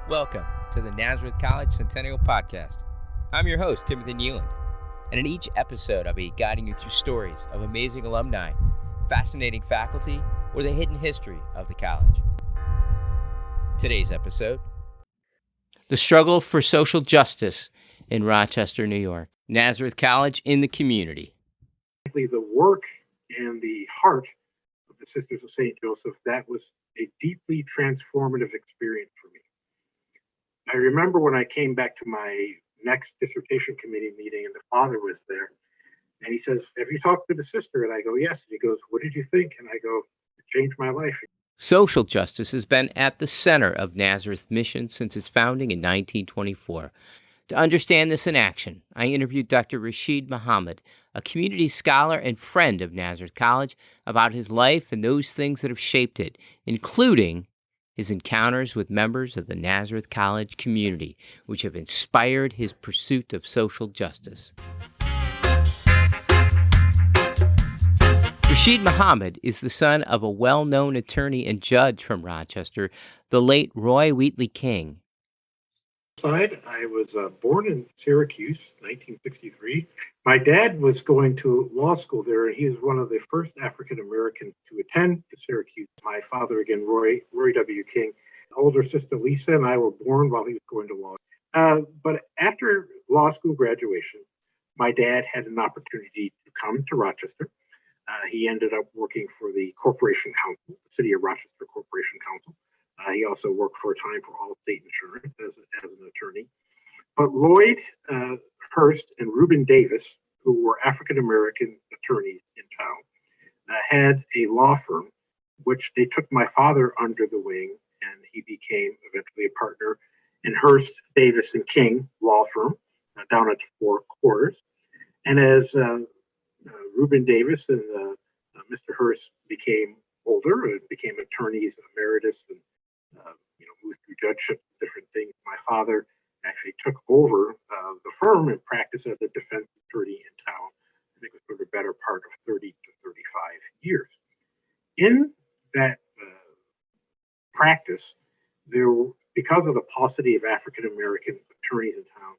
Welcome to the Nazareth College Centennial Podcast. I'm your host, Timothy Nealand, and in each episode I'll be guiding you through stories of amazing alumni, fascinating faculty, or the hidden history of the college. Today's episode: the struggle for social justice in Rochester, New York. Nazareth College in the community. The work and the heart of the Sisters of St. Joseph, that was a deeply transformative experience for me. I remember when I came back to my next dissertation committee meeting and the father was there, and he says, "Have you talked to the sister?" And I go, "Yes." And he goes, "What did you think?" And I go, "It changed my life." Social justice has been at the center of Nazareth's mission since its founding in 1924. To understand this in action, I interviewed Dr. Rashid Muhammad, a community scholar and friend of Nazareth College, about his life and those things that have shaped it, including his encounters with members of the Nazareth College community, which have inspired his pursuit of social justice. Rashid Muhammad is the son of a well-known attorney and judge from Rochester, the late Roy Wheatley King. I was born in Syracuse, 1963. My dad was going to law school there, and he was one of the first African Americans to attend to Syracuse. My father, again, Roy W. King, older sister Lisa, and I were born while he was going to law. But after law school graduation, my dad had an opportunity to come to Rochester. He ended up working for the Corporation Council, the City of Rochester Corporation Council. He also worked for a time for Allstate Insurance as an attorney. But Lloyd Hurst and Reuben Davis, who were African-American attorneys in town, had a law firm, which they took my father under the wing, and he became eventually a partner in Hurst, Davis, and King law firm down at Four Quarters. And as Reuben Davis and Mr. Hurst became older and became attorneys emeritus and moved through judgeships, different things, my father actually took over the firm and practiced as a defense attorney in town. I think it was for the better part of 30 to 35 years. In that practice, because of the paucity of African American attorneys in town,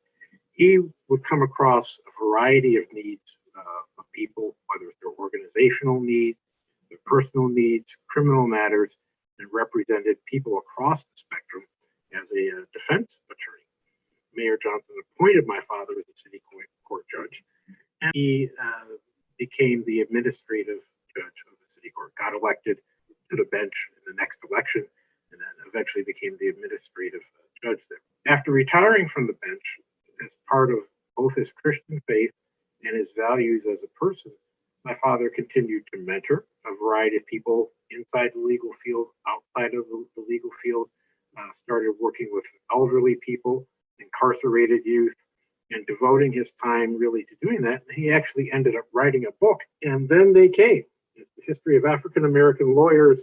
he would come across a variety of needs of people, whether it's their organizational needs, their personal needs, criminal matters, and represented people across the spectrum as a defense attorney. Mayor Johnson appointed my father as a city court judge, and he became the administrative judge of the city court, got elected to the bench in the next election, and then eventually became the administrative judge there. After retiring from the bench, as part of both his Christian faith and his values as a person, my father continued to mentor a variety of people inside the legal field, outside of the legal field, started working with elderly people, incarcerated youth, and devoting his time really to doing that. And he actually ended up writing a book, and then they came. It's the history of African American lawyers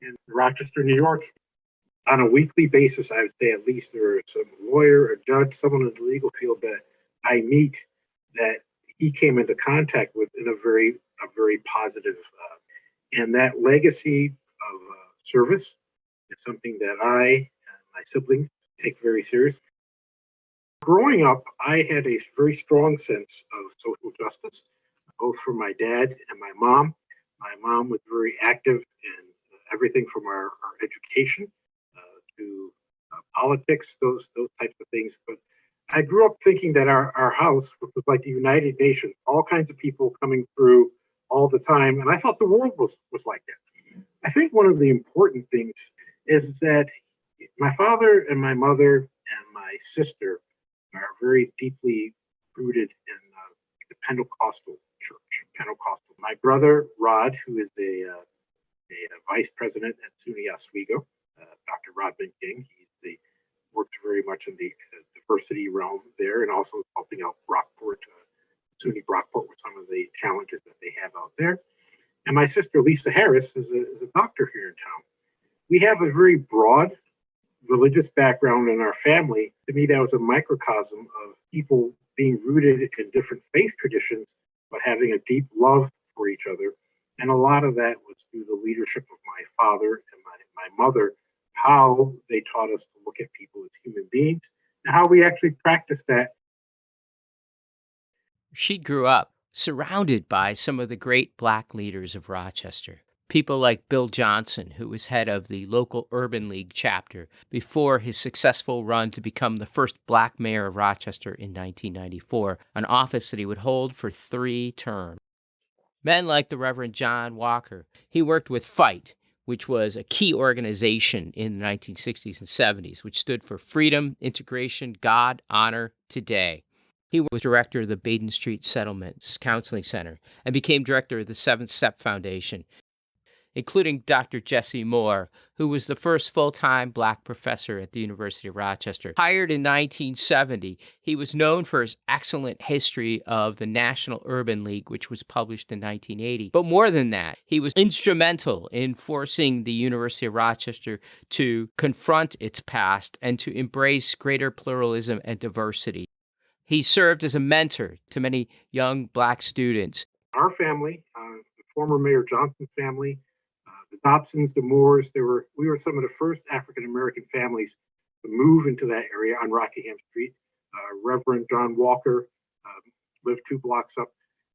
in Rochester, New York. On a weekly basis, I would say at least there is some lawyer, a judge, someone in the legal field that I meet that he came into contact with in a very positive, and that legacy of service is something that I and my siblings take very seriously. Growing up, I had a very strong sense of social justice, both from my dad and my mom. My mom was very active in everything from our education to politics, those types of things. But I grew up thinking that our house was like the United Nations, all kinds of people coming through all the time. And I thought the world was like that. I think one of the important things is that my father and my mother and my sister are very deeply rooted in the Pentecostal church, Pentecostal. My brother, Rod, who is a vice president at SUNY Oswego, Dr. Rodman King, worked very much in the diversity realm there, and also helping out Brockport, SUNY Brockport, with some of the challenges that they have out there. And my sister, Lisa Harris, is a doctor here in town. We have a very broad religious background in our family. To me, that was a microcosm of people being rooted in different faith traditions, but having a deep love for each other. And a lot of that was through the leadership of my father and my mother, how they taught us to look at people as human beings, and how we actually practice that. She grew up surrounded by some of the great Black leaders of Rochester. People like Bill Johnson, who was head of the local Urban League chapter before his successful run to become the first Black mayor of Rochester in 1994, an office that he would hold for 3 terms. Men like the Reverend John Walker. He worked with FIGHT, which was a key organization in the 1960s and 70s, which stood for Freedom, Integration, God, Honor, Today. He was director of the Baden Street Settlements Counseling Center and became director of the Seventh Step Foundation, including Dr. Jess Moore, who was the first full-time Black professor at the University of Rochester. Hired in 1970, he was known for his excellent history of the National Urban League, which was published in 1980. But more than that, he was instrumental in forcing the University of Rochester to confront its past and to embrace greater pluralism and diversity. He served as a mentor to many young Black students. Our family, the former Mayor Johnson's family, the Dobsons, the Moores, we were some of the first African American families to move into that area on Rockingham Street. Reverend John Walker lived 2 blocks up.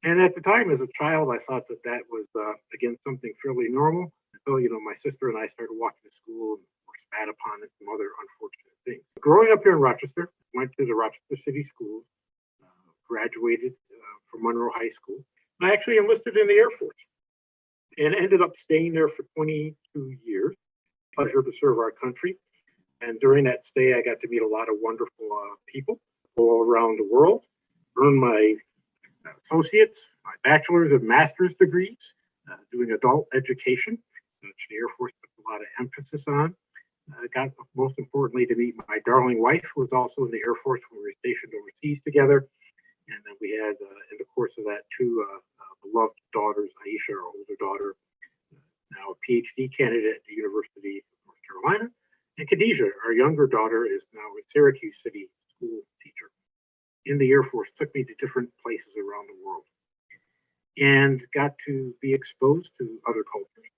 And at the time, as a child, I thought that was, again, something fairly normal. So, my sister and I started walking to school and were spat upon and some other unfortunate things. Growing up here in Rochester, went to the Rochester City Schools, graduated from Monroe High School. I actually enlisted in the Air Force and ended up staying there for 22 years. Pleasure to serve our country. And during that stay, I got to meet a lot of wonderful people all around the world, earned my associates, my bachelor's and master's degrees, doing adult education, which the Air Force put a lot of emphasis on. Got, most importantly, to meet my darling wife, who was also in the Air Force when we were stationed overseas together. And then we had, in the course of that, 2 beloved daughters, Aisha, our older daughter, now a PhD candidate at the University of North Carolina, and Khadijah, our younger daughter, is now a Syracuse City school teacher. In the Air Force, took me to different places around the world and got to be exposed to other cultures,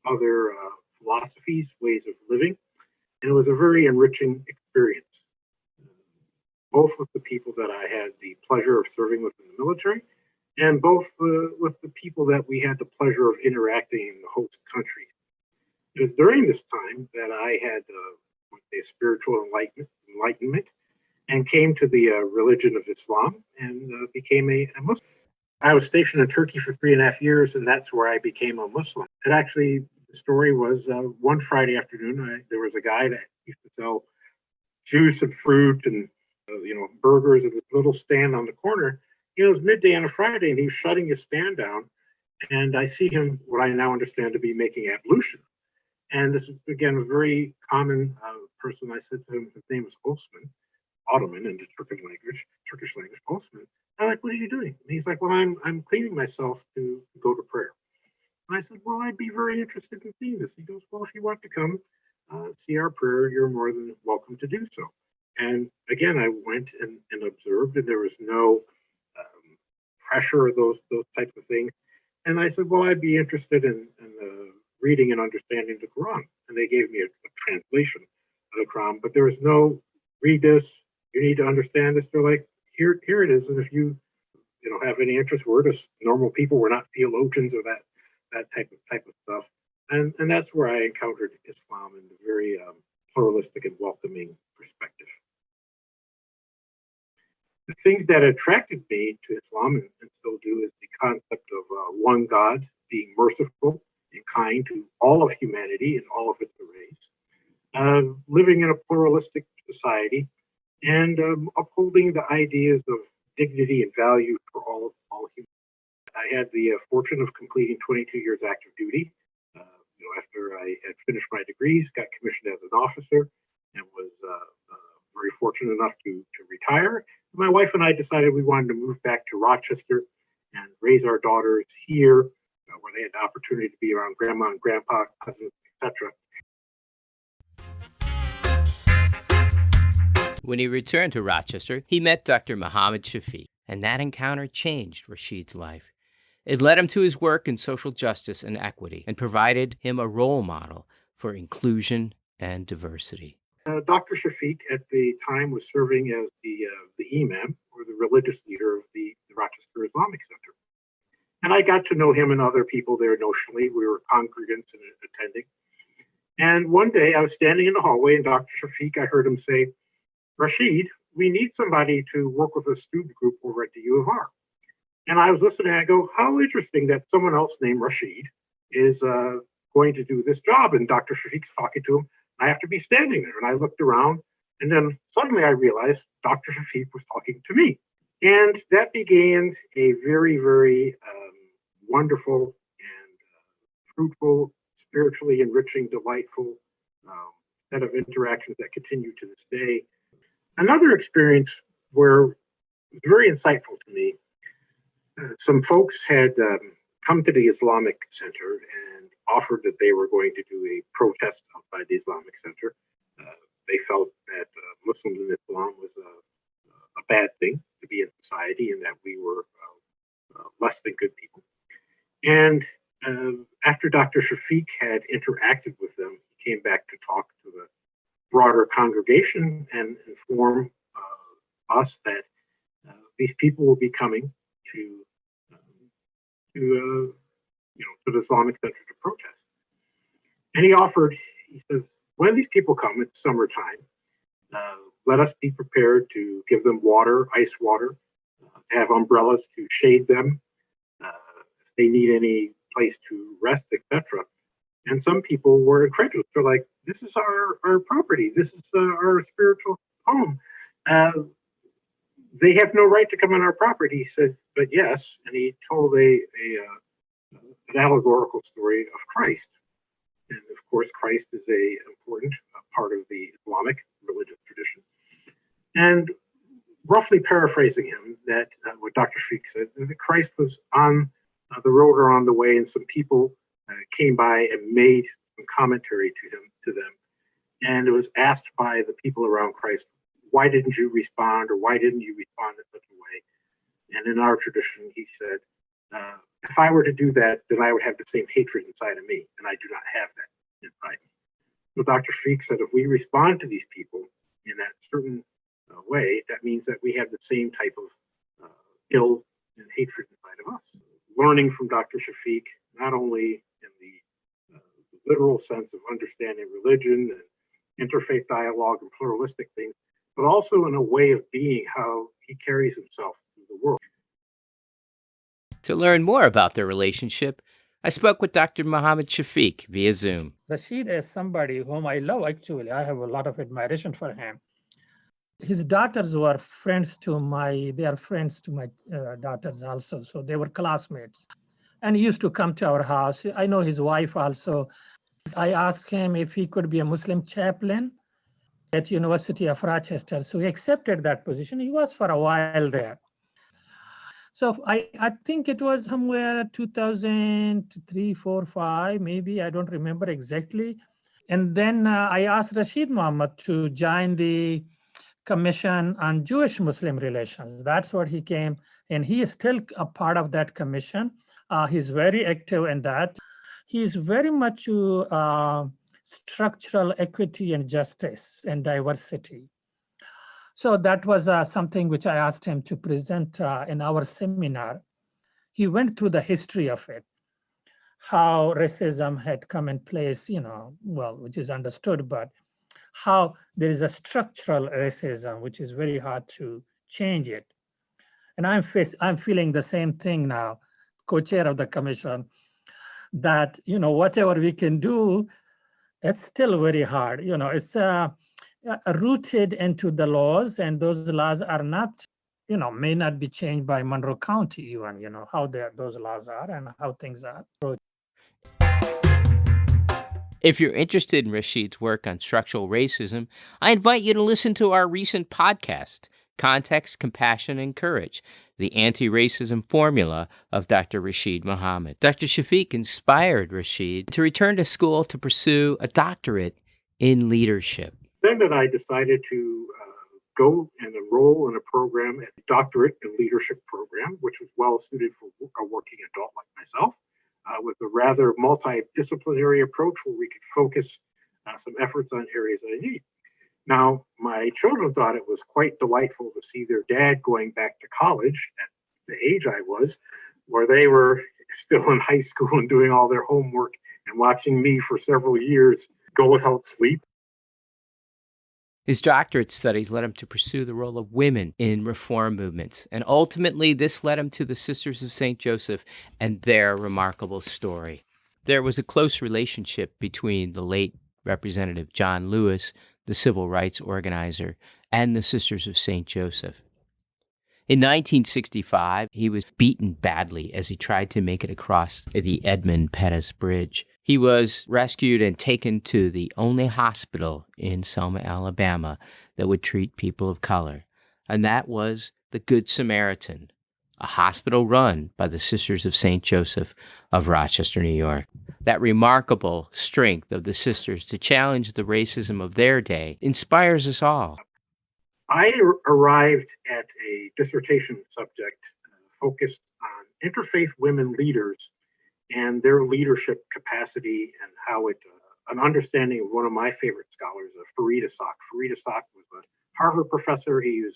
other philosophies, ways of living. And it was a very enriching experience, both with the people that I had the pleasure of serving with in the military, and both with the people that we had the pleasure of interacting in the host country. It was during this time that I had a spiritual enlightenment and came to the religion of Islam and became a Muslim. I was stationed in Turkey for 3.5 years, and that's where I became a Muslim. It actually, the story was one Friday afternoon, there was a guy that used to sell juice and fruit and burgers at this little stand on the corner. It was midday on a Friday, and he was shutting his stand down. And I see him, what I now understand to be making ablution. And this is, again, a very common person. I said to him, his name is Ottoman in the Turkish language, Osman. I'm like, what are you doing? And he's like, well, I'm cleaning myself to go to prayer. And I said, well, I'd be very interested in seeing this. He goes, well, if you want to come see our prayer, you're more than welcome to do so. And again, I went and observed, and there was no pressure or those types of things. And I said, well, I'd be interested in reading and understanding the Quran. And they gave me a translation of the Quran, but there was no read this, you need to understand this. They're like, here it is. And if you have any interest, we're just normal people. We're not theologians or that type of stuff. And that's where I encountered Islam in a very pluralistic and welcoming perspective. The things that attracted me to Islam and still do is the concept of one God being merciful and kind to all of humanity and all of its arrays, living in a pluralistic society, and upholding the ideas of dignity and value for all humans. I had the fortune of completing 22 years active duty. After I had finished my degrees, got commissioned as an officer, and was very fortunate enough to retire. My wife and I decided we wanted to move back to Rochester and raise our daughters here, where they had the opportunity to be around grandma and grandpa, cousins, etc. When he returned to Rochester, he met Dr. Muhammad Shafiq, and that encounter changed Rashid's life. It led him to his work in social justice and equity and provided him a role model for inclusion and diversity. Dr. Shafiq at the time was serving as the imam, or the religious leader of the Rochester Islamic Center. And I got to know him and other people there notionally. We were congregants and attending. And one day I was standing in the hallway, and Dr. Shafiq, I heard him say, "Rashid, we need somebody to work with a student group over at the U of R." And I was listening, and I go, how interesting that someone else named Rashid is going to do this job. And Dr. Shafiq's talking to him. I have to be standing there. And I looked around, and then suddenly I realized Dr. Shafiq was talking to me. And that began a very, very wonderful and fruitful, spiritually enriching, delightful set of interactions that continue to this day. Another experience where it was very insightful to me, some folks had come to the Islamic Center and offered that they were going to do a protest outside the Islamic Center. They felt that Muslims in Islam was a bad thing to be in society, and that we were less than good people. And after Dr. Shafiq had interacted with them, he came back to talk to the broader congregation and inform us that these people will be coming to the Islamic Center to protest. And he offered, he says, when these people come, it's summertime, let us be prepared to give them water, ice water, have umbrellas to shade them, if they need any place to rest, etc. And some people were incredulous. They're like, this is our property. This is our spiritual home. They have no right to come on our property. He said, but yes. And he told an allegorical story of Christ. And of course, Christ is an important part of the Islamic religious tradition. And roughly paraphrasing him, that what Dr. Shafiq said, that Christ was on the road or on the way, and some people came by and made some commentary to them. And it was asked by the people around Christ, why didn't you respond, or why didn't you respond in such a way? And in our tradition, he said, if I were to do that, then I would have the same hatred inside of me, and I do not have that inside me. So Dr. Shafiq said, if we respond to these people in that certain way, that means that we have the same type of ill and hatred inside of us. Learning from Dr. Shafiq, not only in the literal sense of understanding religion and interfaith dialogue and pluralistic things, but also in a way of being, how he carries himself through the world. To learn more about their relationship, I spoke with Dr. Muhammad Shafiq via Zoom. Rashid is somebody whom I love, actually. I have a lot of admiration for him. His daughters were friends to my daughters also. So they were classmates. And he used to come to our house. I know his wife also. I asked him if he could be a Muslim chaplain at University of Rochester. So he accepted that position. He was for a while there. So I think it was somewhere 2003, 4, 5, maybe. I don't remember exactly. And then I asked Rashid Muhammad to join the Commission on Jewish-Muslim Relations. That's what he came. And he is still a part of that commission. He's very active in that. He's very much structural equity and justice and diversity. So that was something which I asked him to present in our seminar. He went through the history of it, how racism had come in place, which is understood, but how there is a structural racism, which is very hard to change it. And I'm feeling the same thing now, co-chair of the commission, that, whatever we can do, it's still very hard. It's rooted into the laws, and those laws are not, may not be changed by Monroe County even, how those laws are and how things are. If you're interested in Rashid's work on structural racism, I invite you to listen to our recent podcast, Context, Compassion, and Courage, the Anti-Racism Formula of Dr. Rashid Muhammad. Dr. Shafiq inspired Rashid to return to school to pursue a doctorate in leadership. Then I decided to go and enroll in a program, a doctorate in leadership program, which was well suited for a working adult like myself, with a rather multidisciplinary approach where we could focus some efforts on areas that I need. Now, my children thought it was quite delightful to see their dad going back to college at the age I was, where they were still in high school and doing all their homework and watching me for several years go without sleep. His doctorate studies led him to pursue the role of women in reform movements, and ultimately this led him to the Sisters of St. Joseph and their remarkable story. There was a close relationship between the late Representative John Lewis, the civil rights organizer, and the Sisters of St. Joseph. In 1965, he was beaten badly as he tried to make it across the Edmund Pettus Bridge. He was rescued and taken to the only hospital in Selma, Alabama that would treat people of color, and that was the Good Samaritan, a hospital run by the Sisters of St. Joseph of Rochester, New York. That remarkable strength of the sisters to challenge the racism of their day inspires us all. I arrived at a dissertation subject focused on interfaith women leaders and their leadership capacity and how it, an understanding of one of my favorite scholars, Fareed Issaaq. Fareed Issaaq was a Harvard professor. He is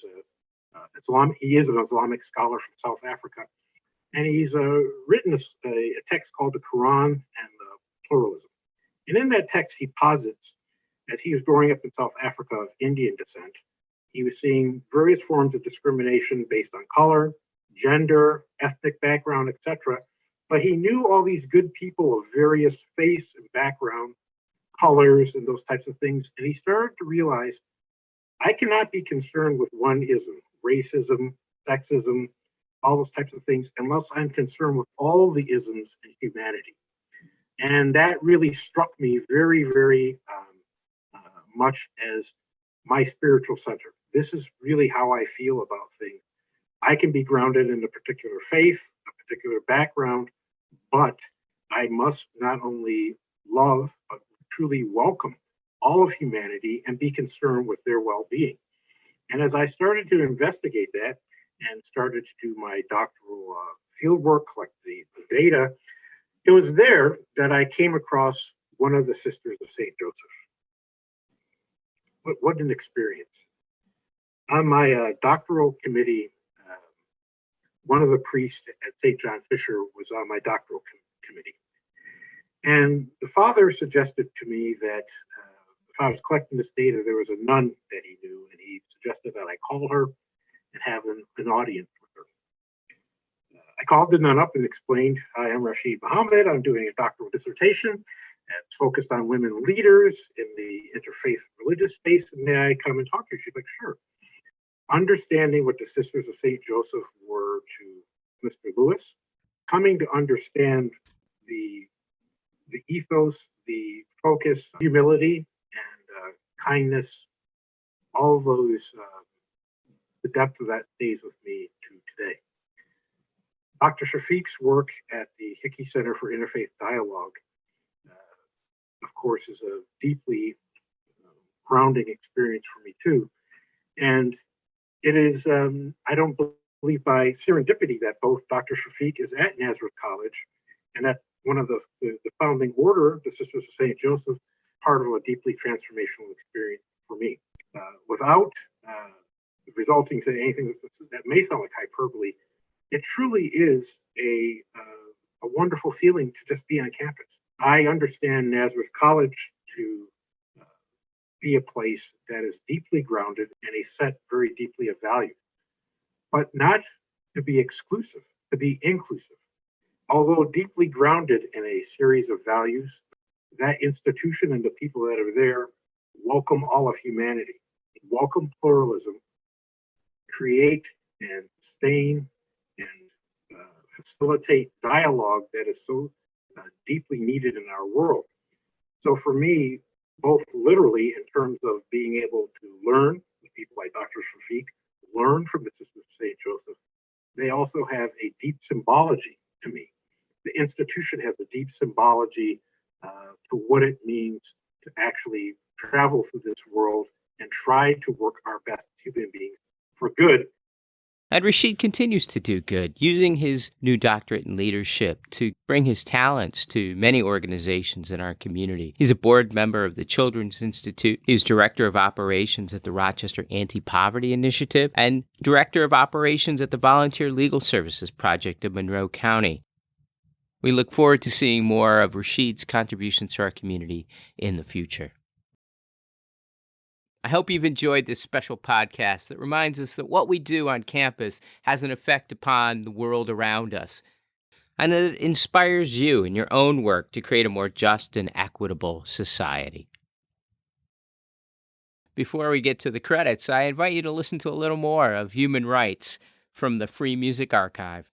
an Islamic scholar from South Africa, and he's written a text called the Quran and Pluralism. And in that text, he posits, as he was growing up in South Africa of Indian descent, he was seeing various forms of discrimination based on color, gender, ethnic background, etc. But he knew all these good people of various face and background, colors, and those types of things. And he started to realize, I cannot be concerned with one ism, racism, sexism, all those types of things, unless I'm concerned with all the isms in humanity. And that really struck me very, very much as my spiritual center. This is really how I feel about things. I can be grounded in a particular faith, a particular background, but I must not only love, but truly welcome all of humanity and be concerned with their well-being. And as I started to investigate that and started to do my doctoral field work, collect the data, it was there that I came across one of the Sisters of St. Joseph. What an experience. On my doctoral committee, one of the priests at St. John Fisher was on my doctoral committee. And the father suggested to me that if I was collecting this data, there was a nun that he knew, and he suggested that I call her and have an audience with her. I called the nun up and explained, hi, I'm Rashid Muhammad. I'm doing a doctoral dissertation that's focused on women leaders in the interfaith religious space. And may I come and talk to you? She's like, sure. Understanding what the Sisters of St. Joseph were to Mr. Lewis, coming to understand the ethos, the focus, humility, and kindness, all of those, the depth of that stays with me to today. Dr. Shafiq's work at the Hickey Center for Interfaith Dialogue, of course, is a deeply grounding experience for me too. And it is, I don't believe by serendipity that both Dr. Shafiq is at Nazareth College and that one of the founding order, the Sisters of St. Joseph, part of a deeply transformational experience for me. Without resulting to anything that may sound like hyperbole, it truly is a wonderful feeling to just be on campus. I understand Nazareth College to be a place that is deeply grounded and a set very deeply of values, but not to be exclusive, to be inclusive. Although deeply grounded in a series of values, that institution and the people that are there welcome all of humanity, welcome pluralism, create and sustain and facilitate dialogue that is so deeply needed in our world. So for me, both literally in terms of being able to learn with people like Dr. Shafiq, learn from the Sisters of St. Joseph, they also have a deep symbology to me. The institution has a deep symbology to what it means to actually travel through this world and try to work our best as human beings for good And Rashid continues to do good, using his new doctorate in leadership to bring his talents to many organizations in our community. He's a board member of the Children's Institute. He's director of operations at the Rochester Anti-Poverty Initiative and director of operations at the Volunteer Legal Services Project of Monroe County. We look forward to seeing more of Rashid's contributions to our community in the future. I hope you've enjoyed this special podcast that reminds us that what we do on campus has an effect upon the world around us, and that it inspires you in your own work to create a more just and equitable society. Before we get to the credits, I invite you to listen to a little more of Human Rights from the Free Music Archive.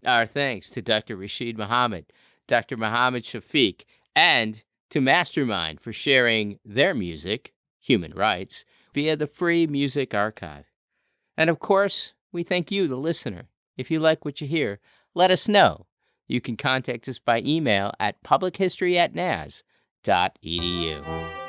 Our thanks to Dr. Rashid Muhammad, Dr. Muhammad Shafiq, and to Mastermind for sharing their music, Human Rights, via the Free Music Archive. And of course, we thank you, the listener. If you like what you hear, let us know. You can contact us by email at publichistory@naz.edu.